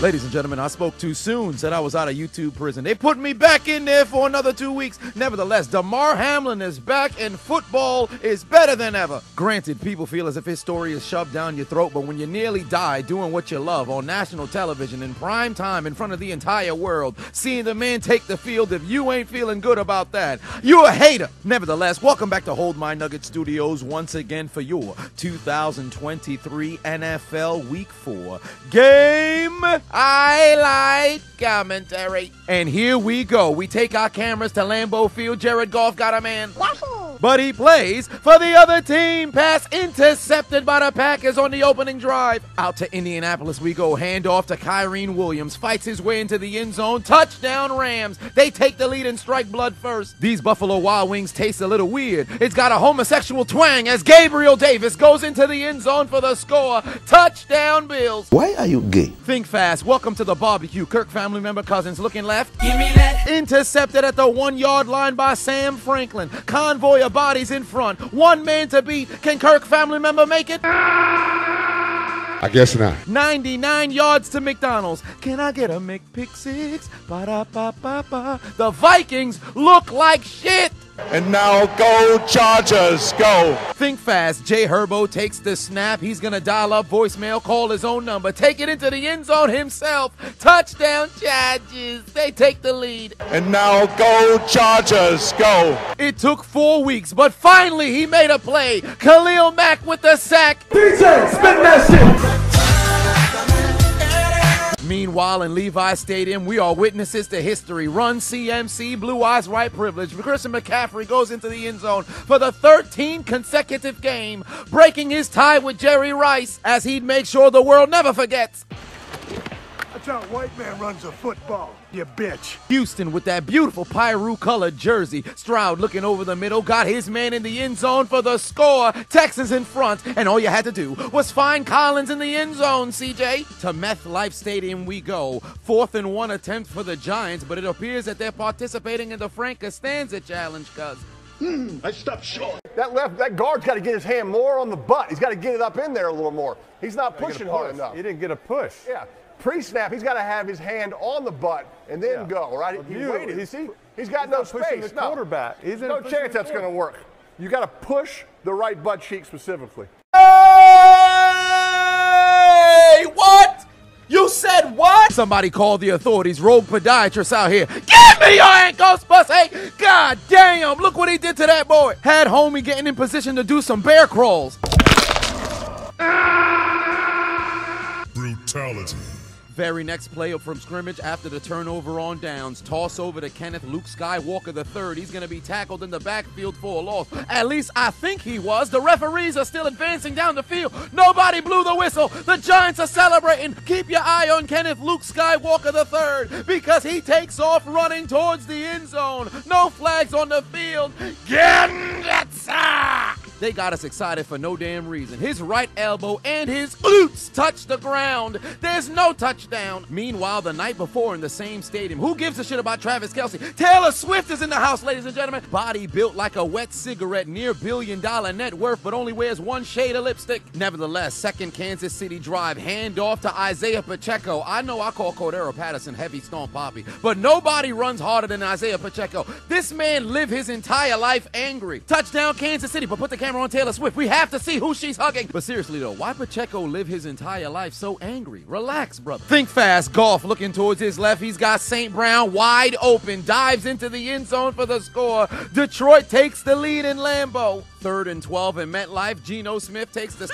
Ladies and gentlemen, I spoke too soon, said I was out of YouTube prison. They put me back in there for another 2 weeks. Nevertheless, Damar Hamlin is back and football is better than ever. Granted, people feel as if his story is shoved down your throat, but when you nearly die doing what you love on national television in prime time in front of the entire world, seeing the man take the field, if you ain't feeling good about that, you're a hater. Nevertheless, welcome back to Hold My Nugget Studios once again for your 2023 NFL Week 4 game highlight commentary. And here we go. We take our cameras to Lambeau Field. Jared Goff got a man. But he plays for the other team. Pass intercepted by the Packers on the opening drive. Out to Indianapolis we go. Handoff to Kyrene Williams. Fights his way into the end zone. Touchdown Rams. They take the lead and strike blood first. These Buffalo Wild Wings taste a little weird. It's got a homosexual twang as Gabriel Davis goes into the end zone for the score. Touchdown Bills. Why are you gay? Think fast. Welcome to the barbecue. Kirk family member Cousins looking left. Give me that. Intercepted at the 1-yard line by Sam Franklin. Convoy of bodies in front. One man to beat. Can Kirk family member make it? I guess not. 99 yards to McDonald's. Can I get a McPick-6? Ba-da-ba-ba-ba. The Vikings look like shit. And now go Chargers, go. Think fast. Jay Herbo takes the snap. He's going to dial up voicemail, call his own number, take it into the end zone himself. Touchdown Chargers. They take the lead. And now go Chargers, go. It took 4 weeks, but finally he made a play. Khalil Mack with the sack. DJ, spin that shit. Meanwhile, in Levi Stadium, we are witnesses to history. Run CMC, blue eyes, white privilege. Christian McCaffrey goes into the end zone for the 13th consecutive game, breaking his tie with Jerry Rice, as he'd make sure the world never forgets. That's how a white man runs a football, you bitch. Houston with that beautiful Pyru-colored jersey. Stroud looking over the middle, got his man in the end zone for the score. Texans in front, and all you had to do was find Collins in the end zone, CJ. To MetLife Stadium we go. 4th and 1 attempt for the Giants, but it appears that they're participating in the Frank Costanza challenge, cuz. I stopped short. That guard's got to get his hand more on the butt. He's got to get it up in there a little more. He's not pushing hard enough. He didn't get a push. Yeah. Pre-snap, he's got to have his hand on the butt and then go, right? He waited. You see? He's got no space. The quarterback. There's no chance that's going to work. You got to push the right butt cheek specifically. Hey, what? You said what? Somebody called the authorities. Rogue podiatrist out here. Give me your ankles, pussy! God damn, look what he did to that boy. Had homie getting in position to do some bear crawls. Brutality. Very next play up from scrimmage after the turnover on downs. Toss over to Kenneth Luke Skywalker III. He's going to be tackled in the backfield for a loss. At least I think he was. The referees are still advancing down the field. Nobody blew the whistle. The Giants are celebrating. Keep your eye on Kenneth Luke Skywalker III because he takes off running towards the end zone. No flags on the field. They got us excited for no damn reason. His right elbow and his glutes touch the ground. There's no touchdown. Meanwhile, the night before in the same stadium, who gives a shit about Travis Kelce? Taylor Swift is in the house, ladies and gentlemen. Body built like a wet cigarette, near $1 billion net worth, but only wears one shade of lipstick. Nevertheless, second Kansas City drive, handoff to Isaiah Pacheco. I know I call Cordero Patterson heavy Stone Poppy, but nobody runs harder than Isaiah Pacheco. This man lived his entire life angry. Touchdown Kansas City, but put the camera on Taylor Swift. We have to see who she's hugging. But seriously though, why Pacheco live his entire life so angry? Relax, brother. Think fast. Goff looking towards his left. He's got St. Brown wide open. Dives into the end zone for the score. Detroit takes the lead in Lambeau. 3rd and 12 in MetLife. Geno Smith takes the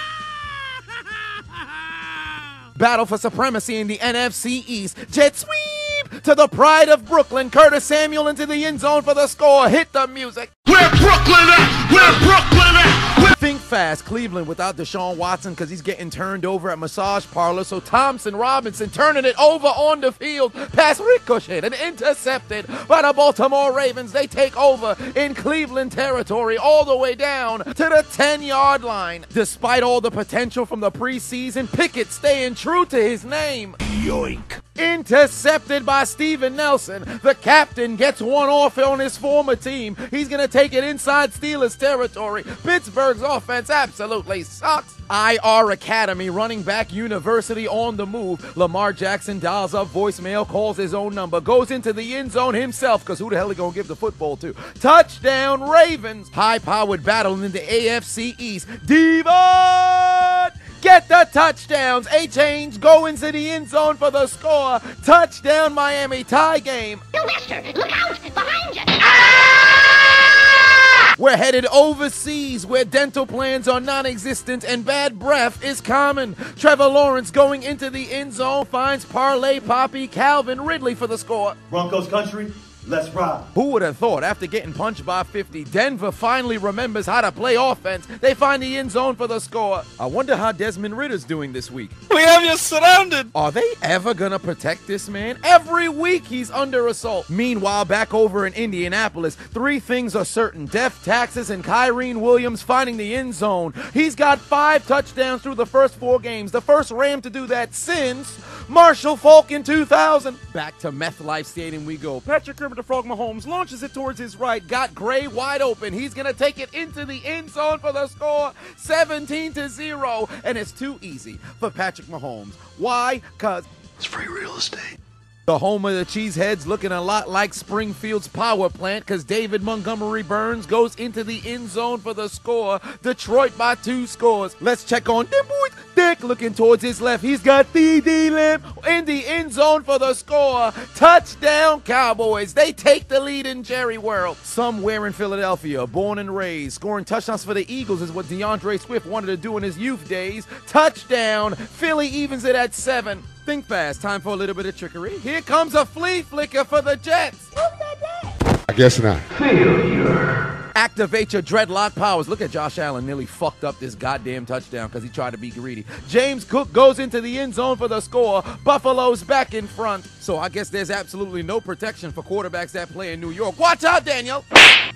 battle for supremacy in the NFC East. Jet sweep to the pride of Brooklyn. Curtis Samuel into the end zone for the score. Hit the music. Where Brooklyn at? Where Brooklyn at? Think fast. Cleveland without Deshaun Watson because he's getting turned over at massage parlor. So Thompson Robinson turning it over on the field. Pass ricocheted and intercepted by the Baltimore Ravens. They take over in Cleveland territory all the way down to the 10-yard line. Despite all the potential from the preseason, Pickett staying true to his name. Yoink. Intercepted by Steven Nelson. The captain gets one off on his former team. He's going to take it inside Steelers territory. Pittsburgh's offense absolutely sucks. IR Academy, running back university on the move. Lamar Jackson dials up voicemail, calls his own number, goes into the end zone himself, because who the hell are he going to give the football to? Touchdown Ravens. High-powered battle in the AFC East. Devon! Get the touchdowns. A-Change go into the end zone for the score. Touchdown Miami, tie game. You mister, look out! Behind you! We're headed overseas where dental plans are non-existent and bad breath is common. Trevor Lawrence going into the end zone finds Parlay Poppy Calvin Ridley for the score. Broncos country, let's ride. Who would have thought after getting punched by 50, Denver finally remembers how to play offense. They find the end zone for the score. I wonder how Desmond Ritter's doing this week. We have you surrounded. Are they ever gonna protect this man? Every week he's under assault. Meanwhile, back over in Indianapolis, three things are certain. Death, taxes, and Kyrene Williams finding the end zone. He's got 5 touchdowns through the first 4 games. The first Ram to do that since Marshall Faulk in 2000. Back to MetLife Stadium we go. Patrick Kermit the Frog Mahomes launches it towards his right. Got Gray wide open. He's going to take it into the end zone for the score. 17-0. And it's too easy for Patrick Mahomes. Why? Because It's free real estate. the home of the Cheeseheads looking a lot like Springfield's power plant, because David Montgomery Burns goes into the end zone for the score. Detroit by 2 scores. Let's check on them boys. Dick looking towards his left. He's got D.D. Limb in the end zone for the score. Touchdown Cowboys. They take the lead in Jerry World. Somewhere in Philadelphia, born and raised, scoring touchdowns for the Eagles is what DeAndre Swift wanted to do in his youth days. Touchdown. Philly evens it at 7. Think fast. Time for a little bit of trickery. Here comes a flea flicker for the Jets. I guess not. Activate your dreadlock powers. Look at Josh Allen nearly fucked up this goddamn touchdown because he tried to be greedy. James Cook goes into the end zone for the score. Buffalo's back in front. So I guess there's absolutely no protection for quarterbacks that play in New York. Watch out, Daniel.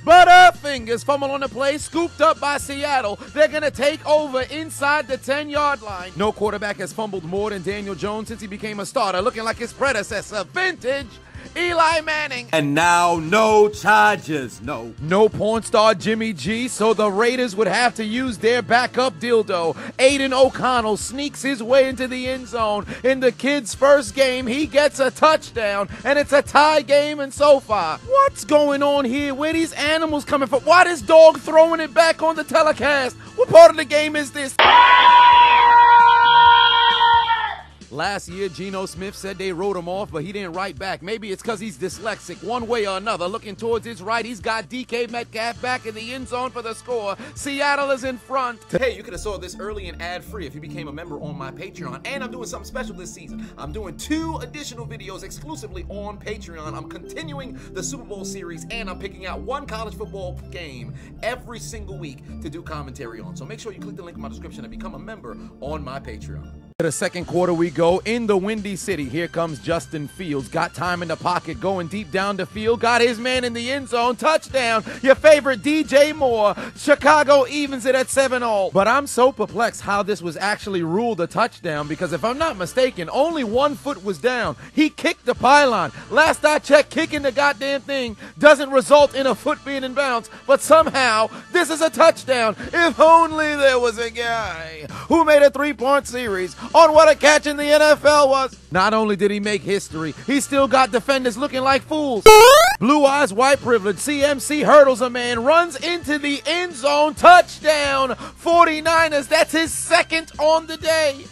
Butterfingers fumble on the play, scooped up by Seattle. They're going to take over inside the 10-yard line. No quarterback has fumbled more than Daniel Jones since he became a starter, looking like his predecessor. Vintage Eli Manning. And now no charges. No porn star Jimmy G, so the Raiders would have to use their backup dildo. Aiden O'Connell sneaks his way into the end zone. In the kid's first game, he gets a touchdown, and it's a tie game and so far. What's going on here? Where these animals coming from? Why this dog throwing it back on the telecast? What part of the game is this? Last year, Geno Smith said they wrote him off, but he didn't write back. Maybe it's because he's dyslexic. One way or another, looking towards his right, he's got DK Metcalf back in the end zone for the score. Seattle is in front. Hey, you could have saw this early and ad-free if you became a member on my Patreon. And I'm doing something special this season. I'm doing 2 additional videos exclusively on Patreon. I'm continuing the Super Bowl series, and I'm picking out 1 college football game every single week to do commentary on. So make sure you click the link in my description and become a member on my Patreon. To the second quarter we go in the Windy City. Here comes Justin Fields. Got time in the pocket, going deep down the field. Got his man in the end zone. Touchdown. Your favorite DJ Moore. Chicago evens it at 7-all. But I'm so perplexed how this was actually ruled a touchdown, because if I'm not mistaken, only 1 foot was down. He kicked the pylon. Last I checked, kicking the goddamn thing doesn't result in a foot being in bounds. But somehow, this is a touchdown. If only there was a guy who made a 3-point series on what a catch in the NFL was. Not only did he make history, he still got defenders looking like fools. Blue eyes, white privilege. CMC hurdles a man, runs into the end zone. Touchdown, 49ers. That's his 2nd on the day.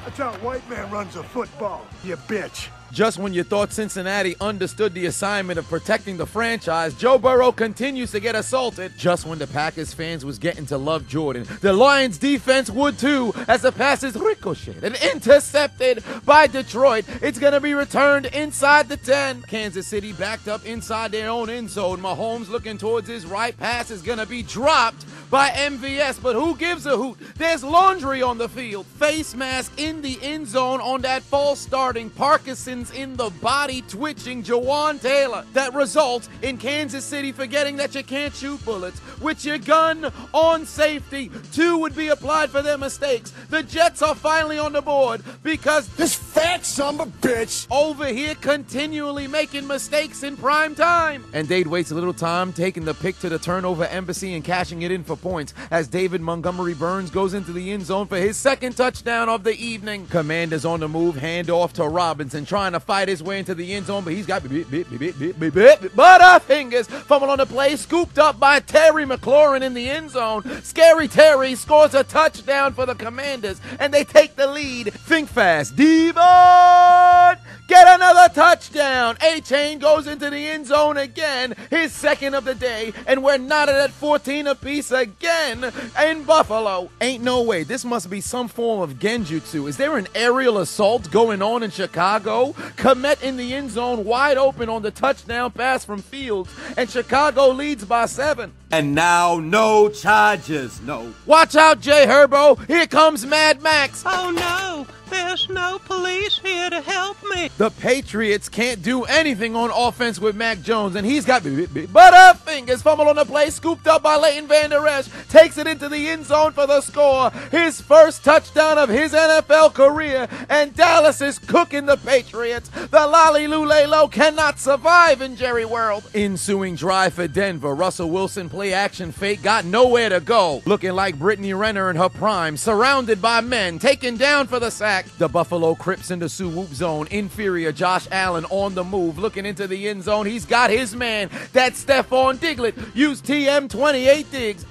That's how a white man runs a football, you bitch. Just when you thought Cincinnati understood the assignment of protecting the franchise, Joe Burrow continues to get assaulted. Just when the Packers fans was getting to love Jordan, the Lions defense would too, as the pass is ricocheted and intercepted by Detroit. It's going to be returned inside the 10. Kansas City backed up inside their own end zone. Mahomes looking towards his right. Pass is going to be dropped by MVS, but who gives a hoot? There's laundry on the field. Face mask in the end zone on that false starting Parkinson concussions in the body-twitching Jawan Taylor that results in Kansas City forgetting that you can't shoot bullets with your gun on safety. 2 would be applied for their mistakes. The Jets are finally on the board because This fat son of a bitch over here continually making mistakes in prime time. And Dade wastes a little time taking the pick to the turnover embassy and cashing it in for points as David Montgomery Burns goes into the end zone for his second touchdown of the evening. Commanders on the move, hand off to Robinson, trying to fight his way into the end zone, but he's got butterfingers. Fumble on the play, scooped up by Terry McLaurin in the end zone. Scary Terry scores a touchdown for the Commanders, and they take the lead. Think fast, Devon! Get another touchdown. A-Chain goes into the end zone again, his second of the day, and we're knotted at 14 apiece again in Buffalo. Ain't no way. This must be some form of genjutsu. Is there an aerial assault going on in Chicago? Komet in the end zone, wide open on the touchdown pass from Fields, and Chicago leads by 7. And now, no charges, no. Watch out, Jay Herbo. Here comes Mad Max. Oh no, there's no police here to help me. The Patriots can't do anything on offense with Mac Jones, and he's got butterfingers. Fumble on the play, scooped up by Leighton Vander Esch. Takes it into the end zone for the score. His first touchdown of his NFL career, and Dallas is cooking the Patriots. The Lolly Lulelo cannot survive in Jerry World. Ensuing drive for Denver. Russell Wilson play action fake, got nowhere to go. Looking like Brittany Renner in her prime, surrounded by men, taken down for the sack. The Buffalo Crips in the Sioux zone. Inferior Josh Allen on the move, looking into the end zone. He's got his man. That's Stephon Diglett. Use TM28 Diggs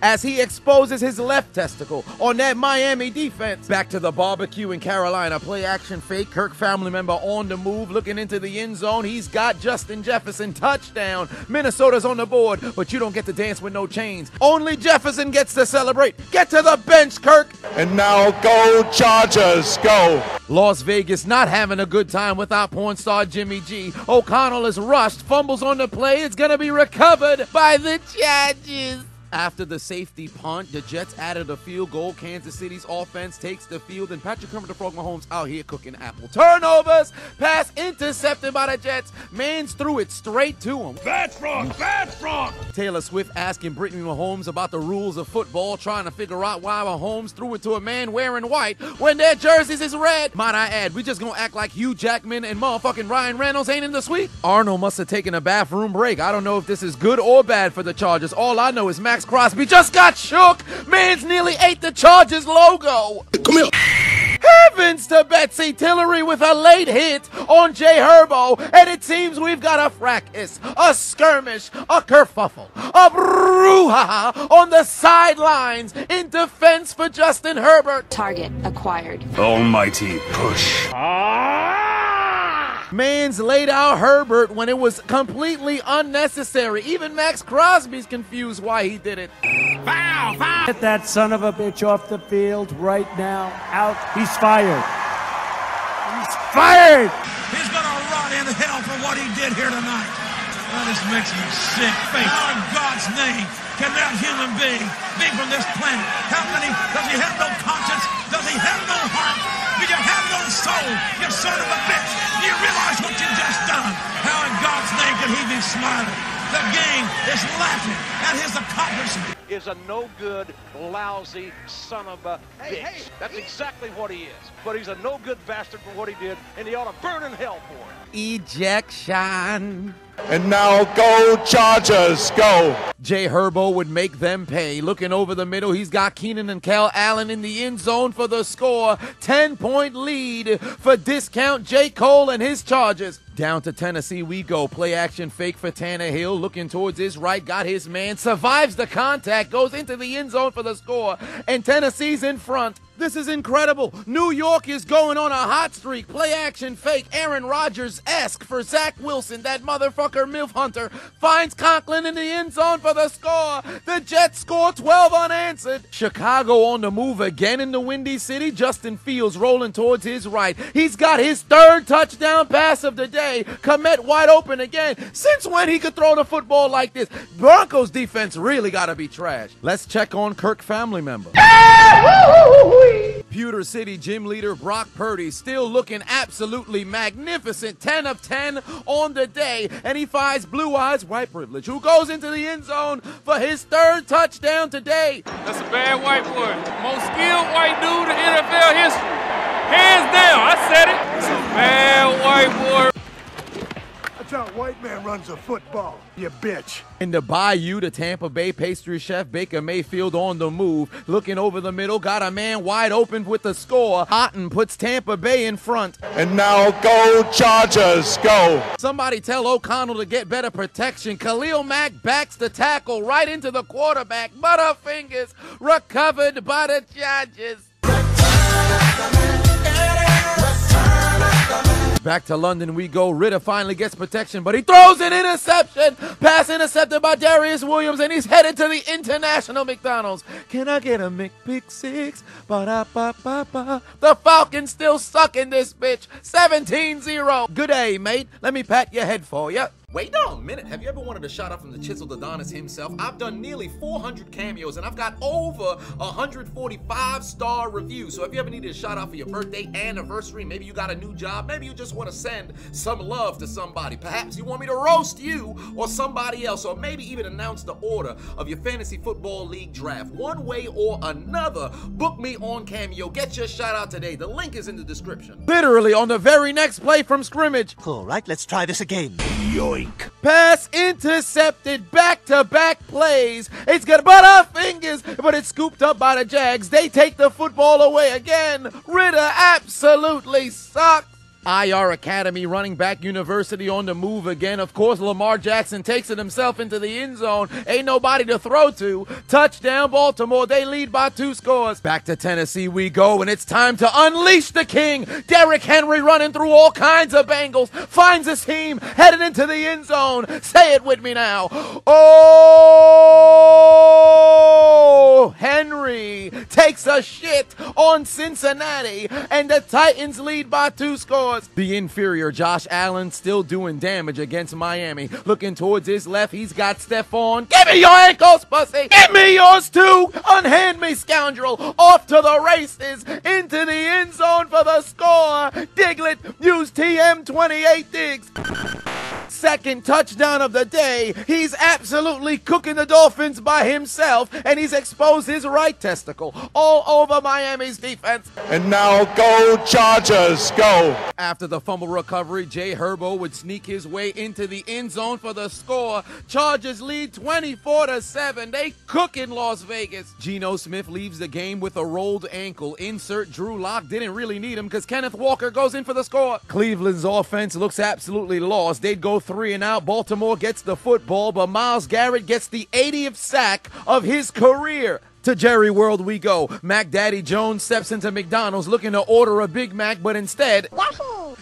as he exposes his left testicle on that Miami defense. Back to the barbecue in Carolina. Play action fake. Kirk family member on the move, looking into the end zone. He's got Justin Jefferson. Touchdown. Minnesota's on the board, but you don't get to dance with no chains. Only Jefferson gets to celebrate. Get to the bench, Kirk. And now go Chargers, go. Las Vegas not having a good time without porn star Jimmy G. O'Connell is rushed. Fumbles on the play. It's going to be recovered by the Chargers. After the safety punt, the Jets added a field goal. Kansas City's offense takes the field, and Patrick Kermit the Frog Mahomes out here cooking apple. Turnovers, pass intercepted by the Jets. Mans threw it straight to him. Bad frog, bad frog. Taylor Swift asking Brittany Mahomes about the rules of football, trying to figure out why Mahomes threw it to a man wearing white when their jerseys is red. Might I add, we just gonna act like Hugh Jackman and motherfucking Ryan Reynolds ain't in the suite? Arnold must have taken a bathroom break. I don't know if this is good or bad for the Chargers. All I know is Max Crosby just got shook. Man's nearly ate the Chargers logo. Come here. Heavens to Betsy Tillery with a late hit on Jay Herbo, and it seems we've got a fracas, a skirmish, a kerfuffle, a brouhaha on the sidelines in defense for Justin Herbert. Target acquired. Almighty push. Mans laid out Herbert when it was completely unnecessary. Even Max Crosby's confused why he did it. Foul, foul. Get that son of a bitch off the field right now. Out. He's fired. He's fired. He's gonna rot in hell for what he did here tonight. That just makes me sick. How in God's name can that human being be from this planet? How can he? Does he have no conscience? Does he have no heart? Do you have no soul? You son of a bitch! Do you realize what you just done? How in God's name can he be smiling? The game is laughing at his accomplishment. Is a no good, lousy son of a bitch. That's exactly what he is. But he's a no good bastard for what he did, and he ought to burn in hell for it. Ejection. And now go Chargers, go. Jay Herbo would make them pay. Looking over the middle, he's got Keenan and Cal Allen in the end zone for the score. 10-point lead for discount J. Cole and his Chargers. Down to Tennessee we go. Play action fake for Tannehill. Looking towards his right, got his man. Survives the contact, goes into the end zone for the score. And Tennessee's in front. This is incredible. New York is going on a hot streak. Play action fake. Aaron Rodgers-esque for Zach Wilson. That motherfucker MILF Hunter finds Conklin in the end zone for the score. The Jets score 12 unanswered. Chicago on the move again in the Windy City. Justin Fields rolling towards his right. He's got his third touchdown pass of the day. Komet wide open again. Since when he could throw the football like this? Broncos defense really got to be trash. Let's check on Kirk family member. Computer City gym leader Brock Purdy still looking absolutely magnificent, 10 of 10 on the day, and he finds Blue Eyes White Privilege, who goes into the end zone for his third touchdown today. That's a bad white boy. Most skilled white dude in NFL history. Hands down, I said it. It's a bad white boy. That's how a white man runs a football, you bitch. In the Bayou, the Tampa Bay pastry chef Baker Mayfield on the move, looking over the middle, got a man wide open with the score. Otten puts Tampa Bay in front. And now go Chargers, go. Somebody tell O'Connell to get better protection. Khalil Mack backs the tackle right into the quarterback. Butterfingers recovered by the Chargers. Back to London we go. Ritter finally gets protection, but he throws an interception. Pass intercepted by Darius Williams, and he's headed to the International McDonald's. Can I get a McPick-6? Ba-da-ba-ba-ba. The Falcons still suck in this bitch. 17-0. Good day, mate. Let me pat your head for you. Wait a minute, have you ever wanted a shout out from the Chiseled Adonis himself? I've done nearly 400 cameos and I've got over 145-star reviews. So if you ever needed a shout out for your birthday, anniversary, maybe you got a new job, maybe you just want to send some love to somebody. Perhaps you want me to roast you or somebody else, or maybe even announce the order of your fantasy football league draft. One way or another, book me on Cameo. Get your shout out today. The link is in the description. Literally on the very next play from scrimmage. All right, let's try this again. Yoink. Pass intercepted, back-to-back plays. It's got Butterfingers, but it's scooped up by the Jags. They take the football away again. Ritter absolutely sucks. IR Academy running back University on the move again. Of course, Lamar Jackson takes it himself into the end zone. Ain't nobody to throw to. Touchdown, Baltimore. They lead by 2 scores. Back to Tennessee we go, and it's time to unleash the king. Derrick Henry running through all kinds of Bengals. Finds his team, headed into the end zone. Say it with me now. Oh, Henry takes a shit on Cincinnati, and the Titans lead by 2 scores. The inferior Josh Allen still doing damage against Miami. Looking towards his left, he's got Stephon. Give me your ankles, pussy! Give me yours too! Unhand me, scoundrel! Off to the races, into the end zone for the score! Diglett, use TM28 Diggs. Second touchdown of the day. He's absolutely cooking the Dolphins by himself, and he's exposed his right testicle all over Miami's defense. And now go Chargers, go. After the fumble recovery, Jay Herbo would sneak his way into the end zone for the score. Chargers lead 24-7. They cook in Las Vegas. Geno Smith leaves the game with a rolled ankle. Insert Drew Lock. Didn't really need him because Kenneth Walker goes in for the score. Cleveland's offense looks absolutely lost. They'd go 3 and out. Baltimore gets the football, but Myles Garrett gets the 80th sack of his career. To Jerry World we go. Mac Daddy Jones steps into McDonald's looking to order a Big Mac, but instead,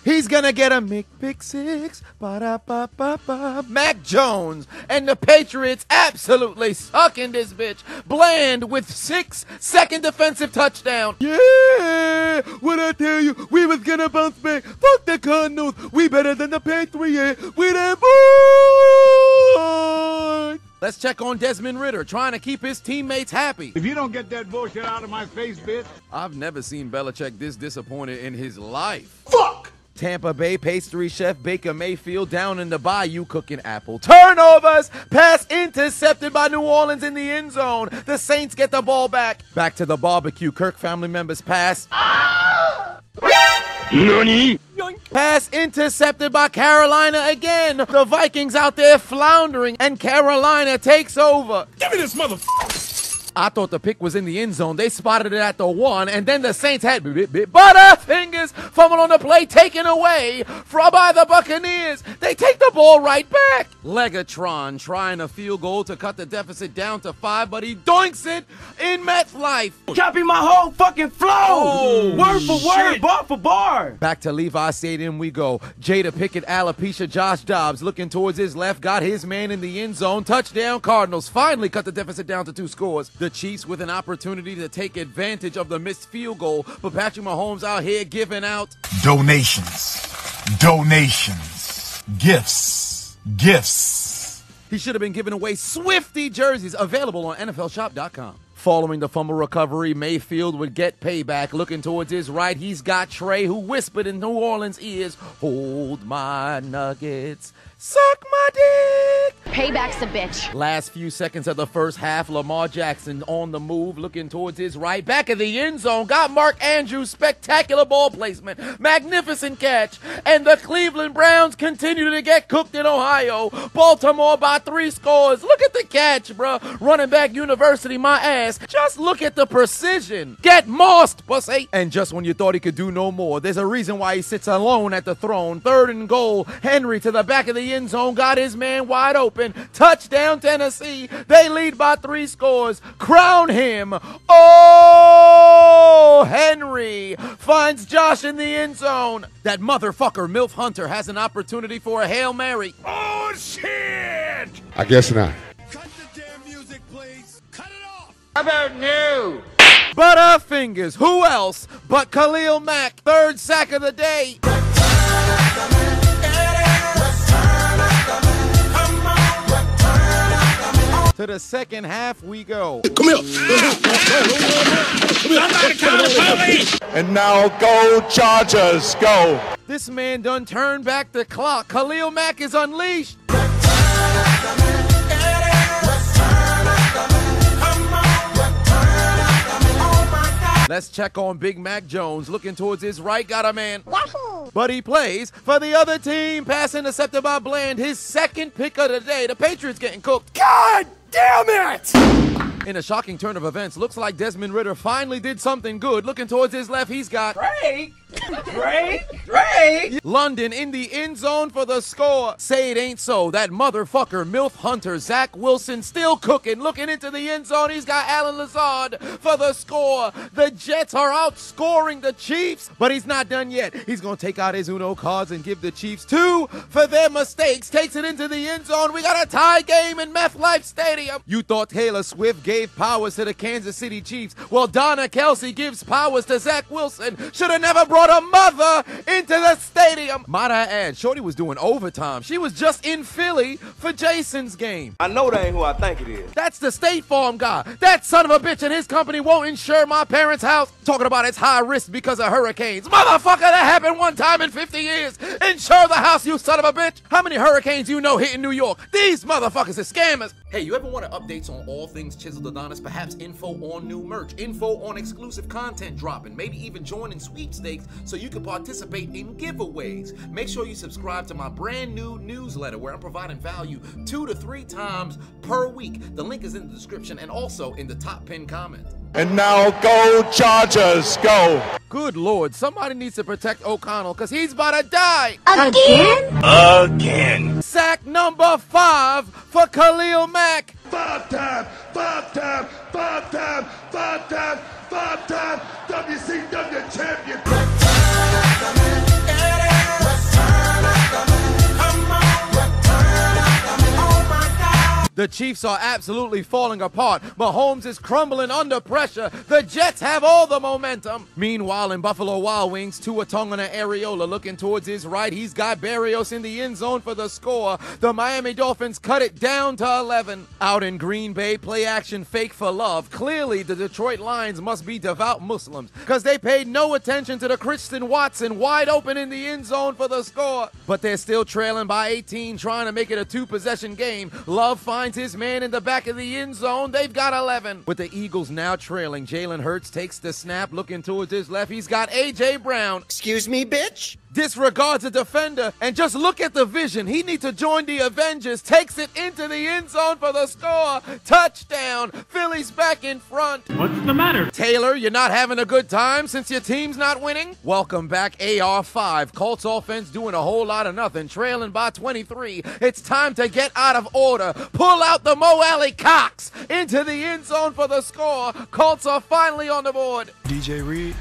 he's gonna get a McPick-6. Ba-da-ba-ba-ba. Mac Jones and the Patriots absolutely suck in this bitch. Bland with 6 second defensive touchdown. Yeah, what I tell you, we was gonna bounce back. Fuck the Cardinals. We better than the Patriots. We that boy. Let's check on Desmond Ritter, trying to keep his teammates happy. If you don't get that bullshit out of my face, bitch. I've never seen Belichick this disappointed in his life. Fuck! Tampa Bay pastry chef Baker Mayfield down in the Bayou cooking apple. Turnovers! Pass intercepted by New Orleans in the end zone. The Saints get the ball back. Back to the barbecue. Kirk family members pass. Nani? Pass intercepted by Carolina again. The Vikings out there floundering, and Carolina takes over. Give me this motherfucker. I thought the pick was in the end zone. They spotted it at the 1, and then the Saints had Butterfingers fumble on the play, taken away by the Buccaneers. They take the ball right back. Legatron trying a field goal to cut the deficit down to 5, but he doinks it in MetLife. Copy my whole fucking flow. Oh, word for word, bar for bar. Back to Levi Stadium we go. Jada Pickett, alopecia, Josh Dobbs looking towards his left, got his man in the end zone. Touchdown Cardinals. Finally cut the deficit down to 2 scores. The Chiefs with an opportunity to take advantage of the missed field goal, but Patrick Mahomes out here giving out donations, gifts. He should have been giving away Swifty jerseys, available on NFLshop.com. Following the fumble recovery, Mayfield would get payback. Looking towards his right, he's got Trey, who whispered in New Orleans' ears, "Hold my nuggets, suck my dick." Payback's a bitch. Last few seconds of the first half, Lamar Jackson on the move, looking towards his right, back of the end zone, got Mark Andrews' spectacular ball placement, magnificent catch, and the Cleveland Browns continue to get cooked in Ohio. Baltimore by 3 scores. Look at the catch, bruh. Running back University, my ass. Just look at the precision. Get mossed, pussy. And just when you thought he could do no more, there's a reason why he sits alone at the throne. 3rd and goal. Henry to the back of the end zone, got his man wide open. Touchdown, Tennessee. They lead by 3 scores. Crown him. Oh, Henry finds Josh in the end zone. That motherfucker, Milf Hunter, has an opportunity for a Hail Mary. Oh, shit! I guess not. Cut the damn music, please. Cut it off. How about new? Butterfingers. Who else but Khalil Mack? 3rd sack of the day. To the second half we go. Come here. Somebody call the police. And now go Chargers, go. This man done turned back the clock. Khalil Mack is unleashed. Let's check on Big Mac Jones. Looking towards his right, got a man. Yahoo! But he plays for the other team. Pass intercepted by Bland. His 2nd pick of the day. The Patriots getting cooked. God damn it! In a shocking turn of events, looks like Desmond Ridder finally did something good. Looking towards his left, he's got Drake! London in the end zone for the score. Say it ain't so. That motherfucker, Milf Hunter, Zach Wilson, still cooking. Looking into the end zone, he's got Alan Lazard for the score. The Jets are outscoring the Chiefs, but he's not done yet. He's going to take out his Uno cards and give the Chiefs 2 for their mistakes. Takes it into the end zone. We got a tie game in MetLife Stadium. You thought Taylor Swift gave powers to the Kansas City Chiefs. Well, Donna Kelsey gives powers to Zach Wilson. Should have never brought a mother into the stadium. Might I add, Shorty was doing overtime. She was just in Philly for Jason's game. I know that ain't who I think it is. That's the State Farm guy. That son of a bitch and his company won't insure my parents' house. Talking about it's high risk because of hurricanes. Motherfucker, that happened one time in 50 years. Insure the house, you son of a bitch. How many hurricanes you know hit in New York? These motherfuckers are scammers. Hey, you ever want updates on all things Chiseled Adonis? Perhaps info on new merch, info on exclusive content dropping, maybe even joining sweepstakes so you can participate in giveaways. Make sure you subscribe to my brand new newsletter where I'm providing value 2 to 3 times per week. The link is in the description and also in the top pinned comment. And now go Chargers, go. Good Lord, somebody needs to protect O'Connell because he's about to die. Again. Sack number 5 for Khalil Mack. 5-time WCW champion. The Chiefs are absolutely falling apart. Mahomes is crumbling under pressure. The Jets have all the momentum. Meanwhile, in Buffalo Wild Wings, Tua Tagovailoa Areola looking towards his right. He's got Berrios in the end zone for the score. The Miami Dolphins cut it down to 11. Out in Green Bay, play action fake for love. Clearly, the Detroit Lions must be devout Muslims because they paid no attention to the Christian Watson wide open in the end zone for the score. But they're still trailing by 18, trying to make it a 2-possession game. Love finds his man in the back of the end zone. They've got 11. With the Eagles now trailing, Jalen Hurts takes the snap, looking towards his left. He's got A.J. Brown. Excuse me, bitch? Disregards a defender, and just look at the vision. He needs to join the Avengers. Takes it into the end zone for the score. Touchdown. Philly's back in front. What's the matter? Taylor, you're not having a good time since your team's not winning? Welcome back, AR5. Colts offense doing a whole lot of nothing, trailing by 23. It's time to get out of order. Pull out the Mo Alley Cox into the end zone for the score. Colts are finally on the board. DJ Reed,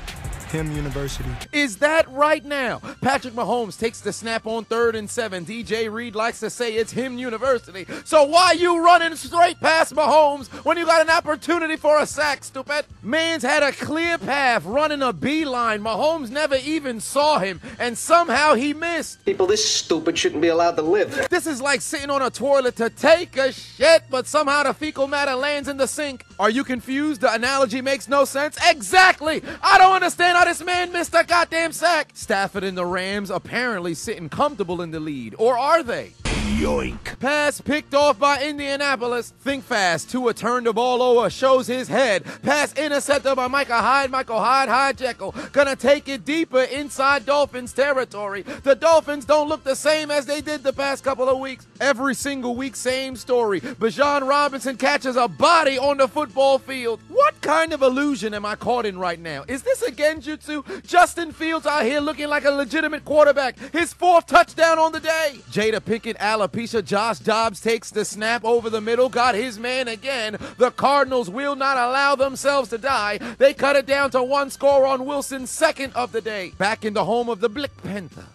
Him University. Is that right now? Patrick Mahomes takes the snap on 3rd and 7. DJ Reed likes to say it's Him University. So why you running straight past Mahomes when you got an opportunity for a sack, stupid? Man's had a clear path running a beeline. Mahomes never even saw him, and somehow he missed. People this stupid shouldn't be allowed to live. This is like sitting on a toilet to take a shit, but somehow the fecal matter lands in the sink. Are you confused? The analogy makes no sense? Exactly! I don't understand how this man missed a goddamn sack! Stafford and the Rams apparently sitting comfortable in the lead. Or are they? Yoink. Pass picked off by Indianapolis. Think fast. Tua turned the ball over, shows his head. Pass intercepted by Michael Hyde, Jekyll. Gonna take it deeper inside Dolphins territory. The Dolphins don't look the same as they did the past couple of weeks. Every single week, same story. Bijan Robinson catches a body on the football field. What kind of illusion am I caught in right now? Is this a genjutsu? Justin Fields out here looking like a legitimate quarterback. His 4th touchdown on the day. Jada Pinkett, alopecia. Josh Dobbs takes the snap over the middle. Got his man again. The Cardinals will not allow themselves to die. They cut it down to 1 score on Wilson's 2nd of the day. Back in the home of the Black Panther.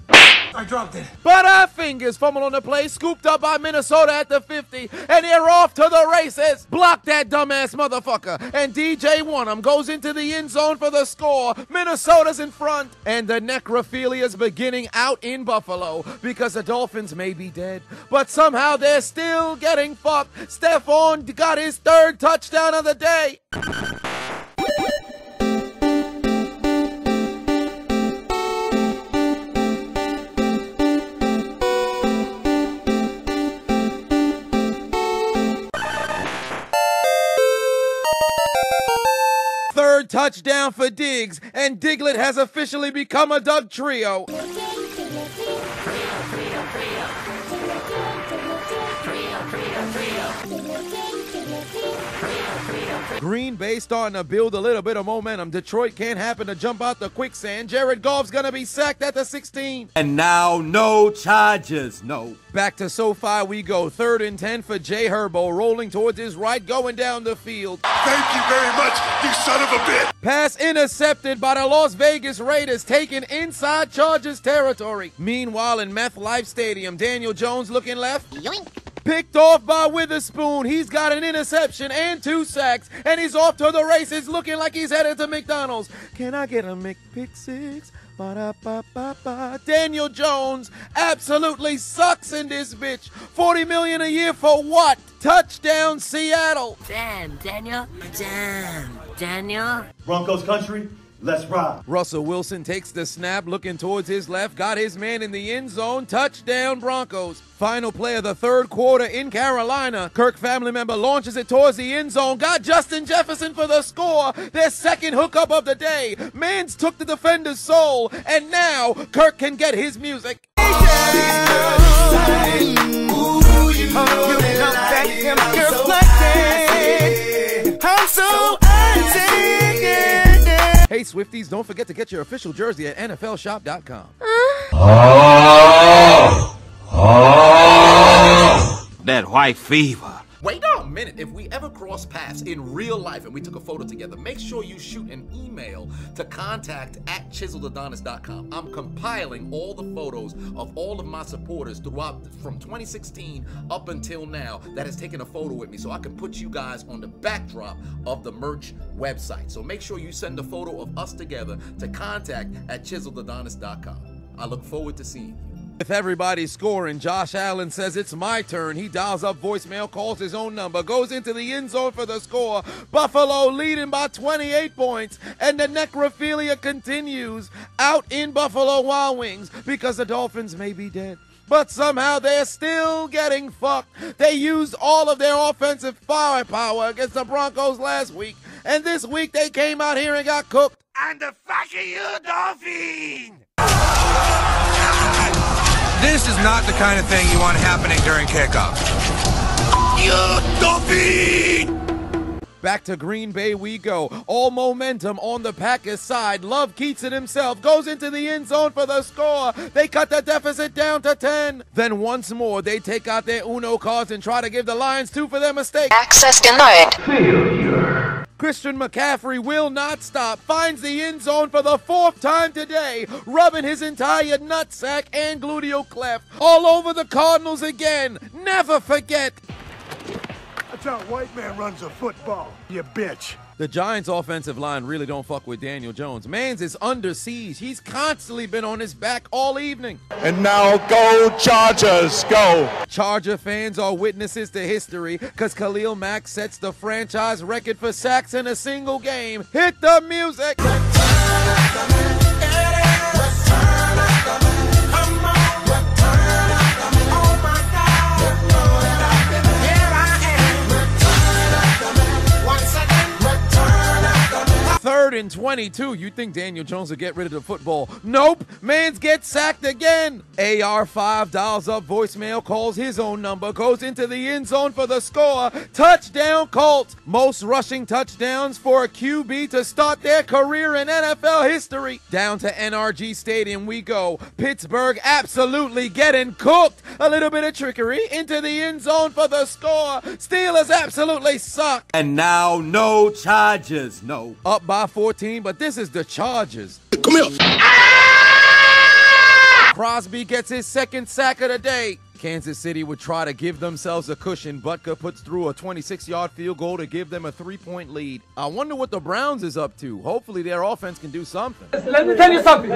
I dropped it. Fingers fumbled on the play, scooped up by Minnesota at the 50, and they're off to the races. Block that dumbass motherfucker. And DJ Wonnum goes into the end zone for the score. Minnesota's in front. And the necrophilia's beginning out in Buffalo because the Dolphins may be dead, but somehow they're still getting fucked. Stephon got his 3rd touchdown of the day. Third touchdown for Diggs, and Diglett has officially become a Doug Trio. Green Bay starting to build a little bit of momentum. Detroit can't happen to jump out the quicksand. Jared Goff's gonna be sacked at the 16. And now no charges, no. Back to SoFi we go. 3rd and 10 for Jay Herbo, rolling towards his right, going down the field. Thank you very much, you son of a bitch. Pass intercepted by the Las Vegas Raiders, taken inside Chargers territory. Meanwhile, in Meth Life Stadium, Daniel Jones looking left. Yoink. Picked off by Witherspoon. He's got an interception and 2 sacks, and he's off to the races looking like he's headed to McDonald's. Can I get a McPick-6? Ba-da-ba-ba-ba. Daniel Jones absolutely sucks in this bitch. $40 million a year for what? Touchdown Seattle. Damn, Daniel. Damn, Daniel. Broncos country, let's ride. Russell Wilson takes the snap, looking towards his left, got his man in the end zone. Touchdown Broncos. Final play of the 3rd quarter in Carolina. Kirk family member launches it towards the end zone. Got Justin Jefferson for the score. Their 2nd hookup of the day. Mans took the defender's soul, and now Kirk can get his music. Hey Swifties, don't forget to get your official jersey at NFLshop.com. That white fever. Wait a minute. If we ever cross paths in real life and we took a photo together, make sure you shoot an email to contact@ChiseledAdonis.com. I'm compiling all the photos of all of my supporters throughout from 2016 up until now that has taken a photo with me so I can put you guys on the backdrop of the merch website. So make sure you send a photo of us together to contact@ChiseledAdonis.com. I look forward to seeing you. With everybody scoring, Josh Allen says it's my turn. He dials up voicemail, calls his own number, goes into the end zone for the score. Buffalo leading by 28 points, and the necrophilia continues out in Buffalo Wild Wings because the Dolphins may be dead, but somehow they're still getting fucked. They used all of their offensive firepower against the Broncos last week, and this week they came out here and got cooked. And the fuck are you, Dolphin? This is not the kind of thing you want happening during kickoff. You Dolphin! Back to Green Bay we go. All momentum on the Packers side. Love keeps it himself. Goes into the end zone for the score. They cut the deficit down to 10. Then once more, they take out their Uno cards and try to give the Lions 2 for their mistake. Access denied. Failure. Christian McCaffrey will not stop. Finds the end zone for the 4th time today. Rubbing his entire nutsack and gluteal cleft all over the Cardinals again. Never forget. That's how a white man runs a football, you bitch. The Giants' offensive line really don't fuck with Daniel Jones. Mans is under siege. He's constantly been on his back all evening. And now go Chargers, go. Charger fans are witnesses to history because Khalil Mack sets the franchise record for sacks in a single game. Hit the music. Third and 22. You think Daniel Jones will get rid of the football? Nope. Mans gets sacked again. AR5 dials up voicemail, calls his own number, goes into the end zone for the score. Touchdown Colts. Most rushing touchdowns for a QB to start their career in NFL history. Down to NRG Stadium we go. Pittsburgh absolutely getting cooked. A little bit of trickery into the end zone for the score. Steelers absolutely suck. And now no Chargers, no. Up by 14, but this is the Chargers. Come here. Crosby gets his second sack of the day. Kansas City would try to give themselves a cushion. Butker puts through a 26-yard field goal to give them a 3-point lead. I wonder what the Browns is up to. Hopefully their offense can do something. Let me tell you something.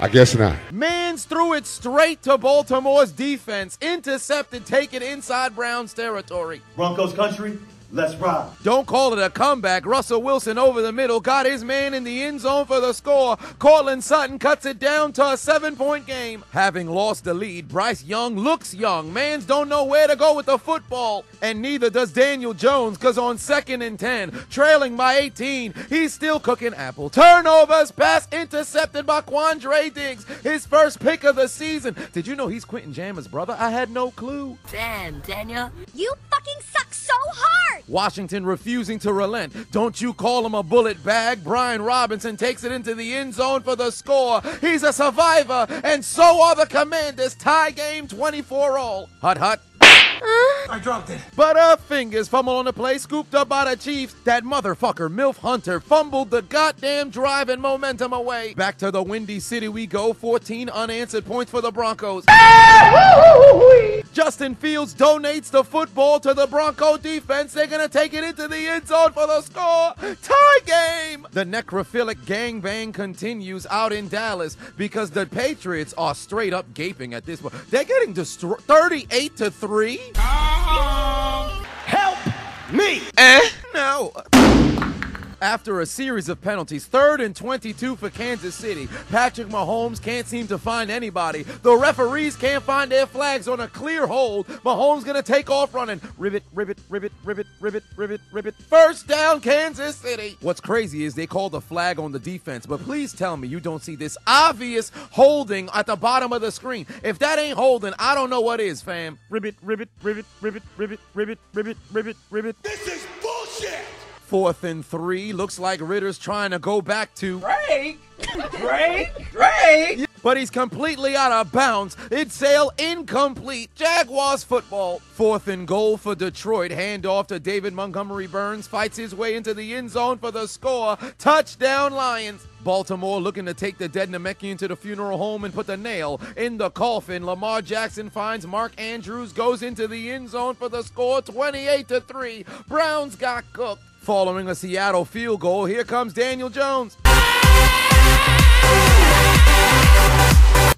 I guess not. Mans threw it straight to Baltimore's defense. Intercepted, take it inside Browns territory. Broncos country, let's ride. Don't call it a comeback. Russell Wilson over the middle got his man in the end zone for the score. Cortland Sutton cuts it down to a 7-point game. Having lost the lead, Bryce Young looks young. Mans don't know where to go with the football. And neither does Daniel Jones, because on 2nd and 10, trailing by 18, he's still cooking apple. Turnovers, pass intercepted by Quandre Diggs, his first pick of the season. Did you know he's Quentin Jammer's brother? I had no clue. Damn, Daniel. You fucking suck so hard! Washington refusing to relent. Don't you call him a bullet bag. Brian Robinson takes it into the end zone for the score. He's a survivor, and so are the Commanders. Tie game 24-all. Hut, hut. I dropped it. Butterfingers fumble on the play, scooped up by the Chiefs. That motherfucker, Milf Hunter, fumbled the goddamn drive and momentum away. Back to the Windy City we go. 14 unanswered points for the Broncos. Justin Fields donates the football to the Bronco defense. They're going to take it into the end zone for the score. Tie game. The necrophilic gangbang continues out in Dallas because the Patriots are straight up gaping at this point. They're getting destroyed 38-3. Help me! No. After a series of penalties, 3rd and 22 for Kansas City. Patrick Mahomes can't seem to find anybody. The referees can't find their flags on a clear hold. Mahomes gonna take off running. Ribbit, ribbit, ribbit, ribbit, ribbit, ribbit, ribbit. First down, Kansas City. What's crazy is they called the flag on the defense, but please tell me you don't see this obvious holding at the bottom of the screen. If that ain't holding, I don't know what is, fam. Ribbit, ribbit, ribbit, ribbit, ribbit, ribbit, ribbit, ribbit, ribbit. This is bullshit. 4th and 3. Looks like Ritter's trying to go back to Drake. But he's completely out of bounds. It's sail incomplete. Jaguars football. 4th and goal for Detroit. Handoff to David Montgomery Burns. Fights his way into the end zone for the score. Touchdown Lions. Baltimore looking to take the dead Namekian to the funeral home and put the nail in the coffin. Lamar Jackson finds Mark Andrews, goes into the end zone for the score. 28-3. Browns got cooked. Following a Seattle field goal, here comes Daniel Jones.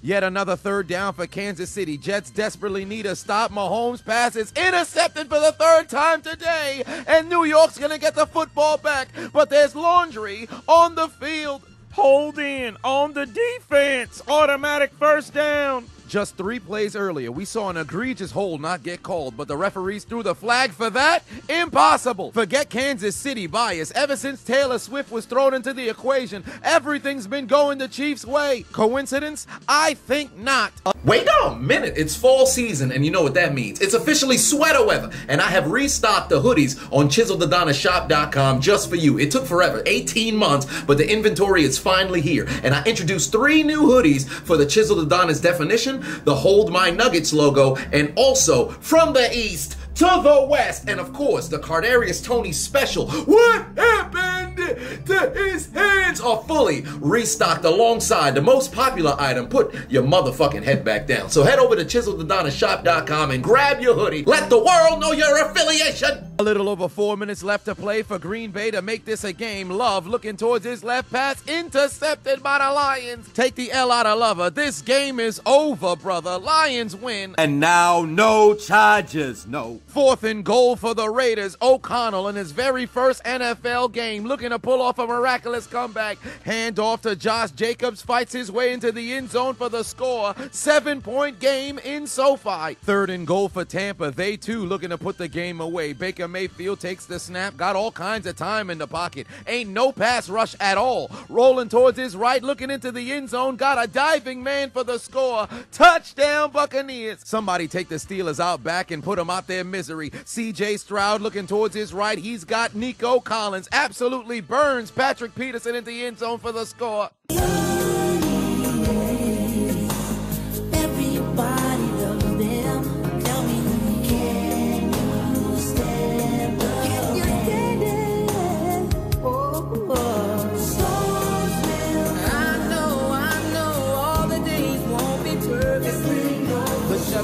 Yet another 3rd down for Kansas City. Jets desperately need a stop. Mahomes' pass is intercepted for the 3rd time today. And New York's going to get the football back. But there's laundry on the field. Hold in on the defense. Automatic first down. Just 3 plays earlier, we saw an egregious hold not get called, but the referees threw the flag for that? Impossible! Forget Kansas City bias. Ever since Taylor Swift was thrown into the equation, everything's been going the Chiefs' way. Coincidence? I think not. Wait a minute, it's fall season, and you know what that means. It's officially sweater weather, and I have restocked the hoodies on ChiseledAdonisShop.com just for you. It took forever, 18 months, but the inventory is finally here, and I introduced 3 new hoodies for the Chiseled Adonis definition, the Hold My Nuggets logo, and also from the East to the West, and of course, the Cardarius Tony special. What happened to his hands are fully restocked alongside the most popular item. Put your motherfucking head back down. So head over to ChiseledAdonisShop.com and grab your hoodie. Let the world know your affiliation. A little over 4 minutes left to play for Green Bay to make this a game. Love looking towards his left pass, intercepted by the Lions. Take the L out of Lover. This game is over, brother. Lions win. And now no charges, no. 4th and goal for the Raiders. O'Connell in his very first NFL game looking to pull off a miraculous comeback. Hand off to Josh Jacobs, fights his way into the end zone for the score. 7-point game in SoFi. 3rd and goal for Tampa. They too looking to put the game away. Baker Mayfield takes the snap, got all kinds of time in the pocket. Ain't no pass rush at all. Rolling towards his right, looking into the end zone, got a diving man for the score. Touchdown Buccaneers. Somebody take the Steelers out back and put them out their misery. CJ Stroud looking towards his right, he's got Nico Collins. Absolutely burns Patrick Peterson into the end zone for the score.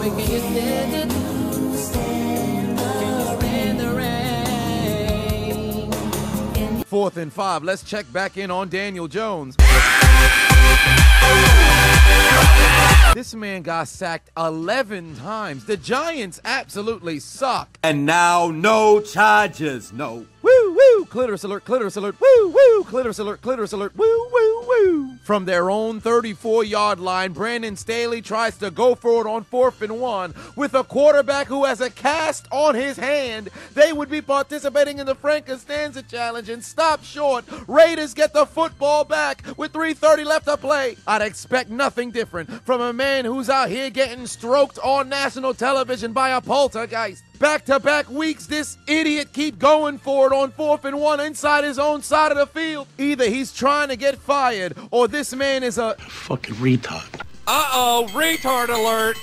Can you stand it? Can you stand the rain? 4th and 5. Let's check back in on Daniel Jones. This man got sacked 11 times. The Giants absolutely suck. And now no charges, no. Woo, woo, clitoris alert, woo, woo, clitoris alert, woo, woo, woo. From their own 34-yard line, Brandon Staley tries to go for it on 4th and 1 with a quarterback who has a cast on his hand. They would be participating in the Frank Costanza Challenge and stop short. Raiders get the football back with 3:30 left to play. I'd expect nothing different from a man who's out here getting stroked on national television by a poltergeist. Back-to-back weeks, this idiot keep going for it on 4th and 1 inside his own side of the field. Either he's trying to get fired or this man is a fucking retard. Uh-oh, retard alert.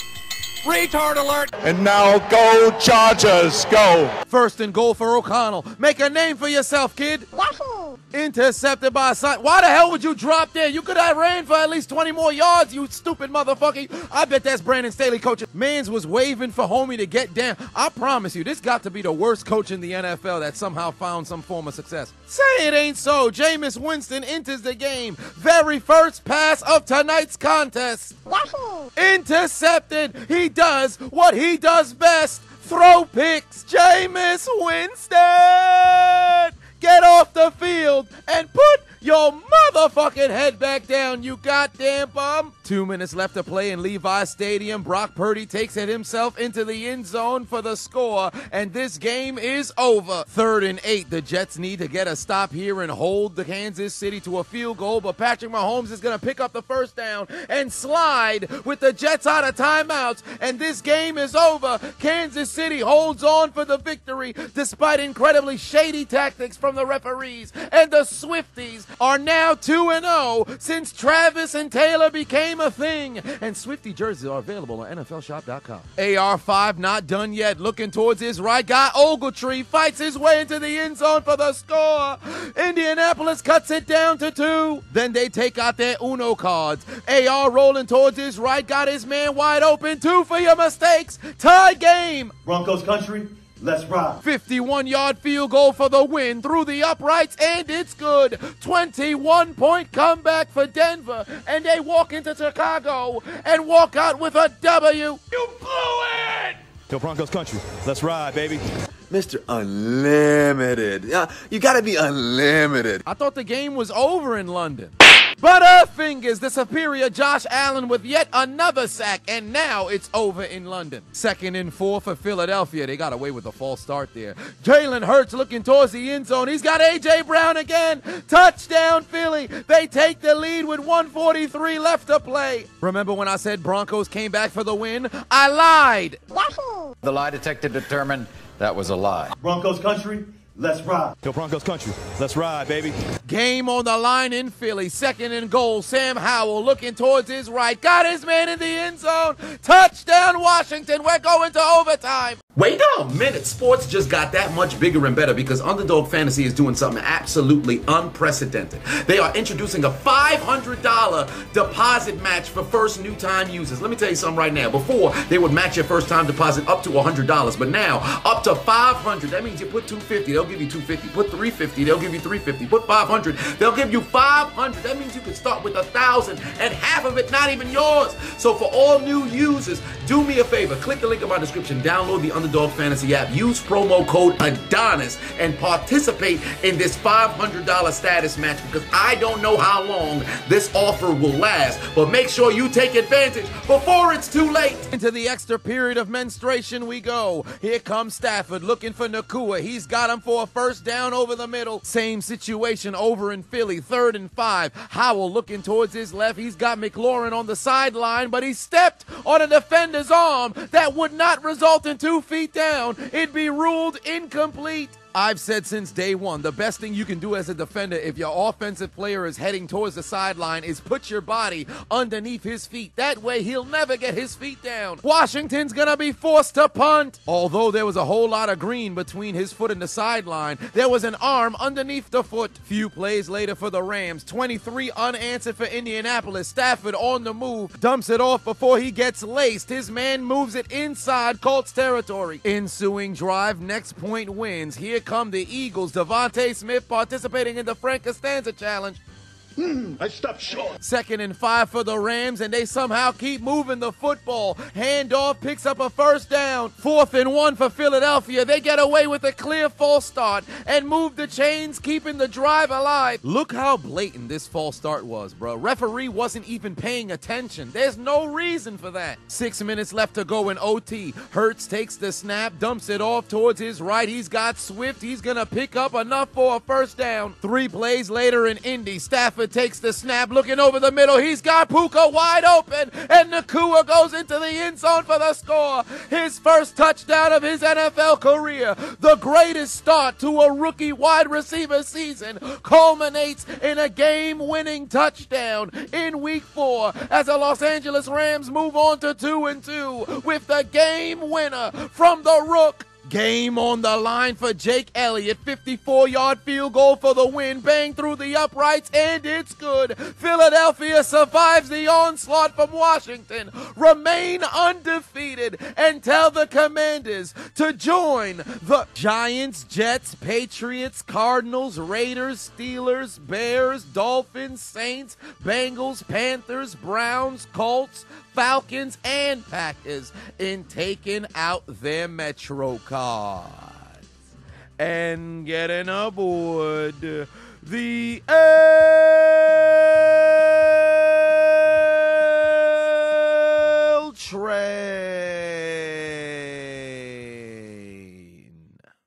Retard alert. And now go Chargers, go. 1st and goal for O'Connell. Make a name for yourself, kid. Yahoo! Intercepted by a side. Why the hell would you drop there? You could have ran for at least 20 more yards, you stupid motherfucker. I bet that's Brandon Staley coaching. Mans was waving for homie to get down. I promise you, this got to be the worst coach in the NFL that somehow found some form of success. Say it ain't so. Jameis Winston enters the game. Very first pass of tonight's contest. Yahoo! Intercepted. He does what he does best. Throw picks. Jameis Winston. Get off the field and put your motherfucking head back down, you goddamn bum. 2 minutes left to play in Levi Stadium. Brock Purdy takes it himself into the end zone for the score, and this game is over. 3rd and 8. The Jets need to get a stop here and hold the Kansas City to a field goal, but Patrick Mahomes is going to pick up the first down and slide with the Jets out of timeouts, and this game is over. Kansas City holds on for the victory despite incredibly shady tactics from the referees, and the Swifties are now 2-0 since Travis and Taylor became a thing. And Swiftie jerseys are available on NFLshop.com. AR5 not done yet. Looking towards his right guy. Ogletree fights his way into the end zone for the score. Indianapolis cuts it down to 2. Then they take out their Uno cards. AR rolling towards his right. Got his man wide open. 2 for your mistakes. Tie game. Broncos country. Let's ride. 51-yard field goal for the win through the uprights, and it's good. 21-point comeback for Denver, and they walk into Chicago and walk out with a W. You blew it! Yo, Broncos country. Let's ride, baby. Mr. Unlimited. You gotta be unlimited. I thought the game was over in London. Butterfingers, the superior Josh Allen with yet another sack, and now it's over in London. 2nd and 4 for Philadelphia. They got away with a false start there. Jalen Hurts looking towards the end zone. He's got A.J. Brown again. Touchdown, Philly. They take the lead with 1:43 left to play. Remember when I said Broncos came back for the win? I lied. Yahoo! The lie detector determined that was a lie. Broncos country. Let's ride. Yo, Broncos country. Let's ride, baby. Game on the line in Philly. 2nd and goal. Sam Howell looking towards his right. Got his man in the end zone. Touchdown, Washington. We're going to overtime. Wait a minute, sports just got that much bigger and better because Underdog Fantasy is doing something absolutely unprecedented. They are introducing a $500 deposit match for first new time users. Let me tell you something right now. Before, they would match your first time deposit up to $100, but now up to $500. That means you put $250, they'll give you $250. Put $350, they'll give you $350. Put $500, they'll give you $500. That means you can start with $1,000 and half of it not even yours. So for all new users, do me a favor. Click the link in my description. Download the Underdog Fantasy app. Use promo code Adonis and participate in this $500 status match because I don't know how long this offer will last. But make sure you take advantage before it's too late. Into the extra period of menstruation we go. Here comes Stafford looking for Nakua. He's got him for a first down over the middle. Same situation over in Philly. 3rd and 5. Howell looking towards his left. He's got McLaurin on the sideline, but he stepped on a defender's arm that would not result in 2 feet down. It'd be ruled incomplete. I've said since day one, the best thing you can do as a defender if your offensive player is heading towards the sideline is put your body underneath his feet. That way, he'll never get his feet down. Washington's gonna be forced to punt. Although there was a whole lot of green between his foot and the sideline, there was an arm underneath the foot. Few plays later for the Rams. 23 unanswered for Indianapolis. Stafford on the move, dumps it off before he gets laced. His man moves it inside Colts territory. Ensuing drive, next point wins. Here come the Eagles. Devontae Smith participating in the Frank Costanza challenge. I stopped short. 2nd and 5 for the Rams, and they somehow keep moving the football. Handoff picks up a first down. 4th and 1 for Philadelphia. They get away with a clear false start and move the chains, keeping the drive alive. Look how blatant this false start was, bro. Referee wasn't even paying attention. There's no reason for that. 6 minutes left to go in OT. Hurts takes the snap, dumps it off towards his right. He's got Swift. He's gonna pick up enough for a first down. 3 plays later in Indy, Stafford takes the snap, looking over the middle. He's got Puka wide open, and Nakua goes into the end zone for the score. His first touchdown of his NFL career. The greatest start to a rookie wide receiver season culminates in a game-winning touchdown in Week 4 as the Los Angeles Rams move on to 2-2 with the game winner from the Rook. Game on the line for Jake Elliott. 54-yard field goal for the win. Bang through the uprights, and it's good. Philadelphia survives the onslaught from Washington. Remain undefeated and tell the Commanders to join the Giants, Jets, Patriots, Cardinals, Raiders, Steelers, Bears, Dolphins, Saints, Bengals, Panthers, Browns, Colts, Falcons, and Packers in taking out their Metro cards and getting aboard the L train.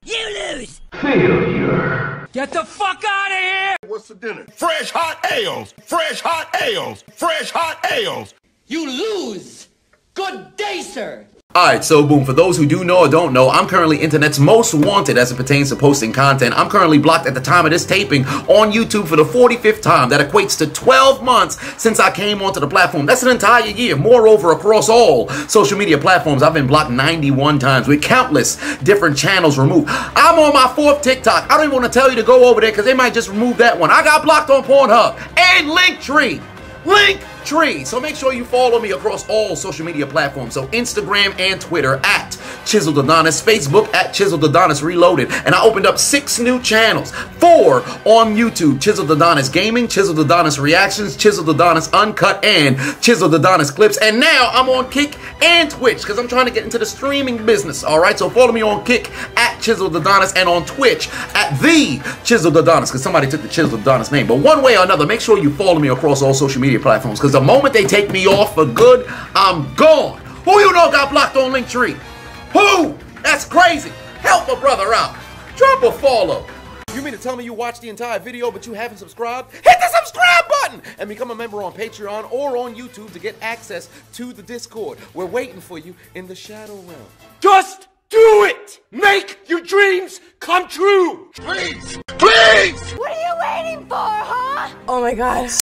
You lose! Failure. Get the fuck out of here! What's for dinner? Fresh hot ales. Fresh hot ales. Fresh hot ales. You lose! Good day, sir! Alright, so boom, for those who do know or don't know, I'm currently internet's most wanted as it pertains to posting content. I'm currently blocked at the time of this taping on YouTube for the 45th time. That equates to 12 months since I came onto the platform. That's an entire year. Moreover, across all social media platforms, I've been blocked 91 times with countless different channels removed. I'm on my 4th TikTok. I don't even want to tell you to go over there because they might just remove that one. I got blocked on Pornhub and Linktree. Linktree. So make sure you follow me across all social media platforms. So Instagram and Twitter at Chiseled Adonis, Facebook at Chiseled Adonis Reloaded. And I opened up 6 new channels. 4 on YouTube, Chiseled Adonis Gaming, Chiseled Adonis Reactions, Chiseled Adonis Uncut, and Chiseled Adonis Clips. And now I'm on Kick and Twitch because I'm trying to get into the streaming business. Alright, so follow me on Kick at Chiseled Adonis and on Twitch at The Chiseled Adonis because somebody took the Chiseled Adonis name. But one way or another, make sure you follow me across all social media platforms because the moment they take me off for good, I'm gone. Who you know got blocked on Linktree? Who? That's crazy. Help a brother out. Drop a follow. You mean to tell me you watched the entire video but you haven't subscribed? Hit the subscribe button and become a member on Patreon or on YouTube to get access to the Discord. We're waiting for you in the Shadow Realm. Just do it! Make your dreams come true! Please! Please! What are you waiting for, huh? Oh my god.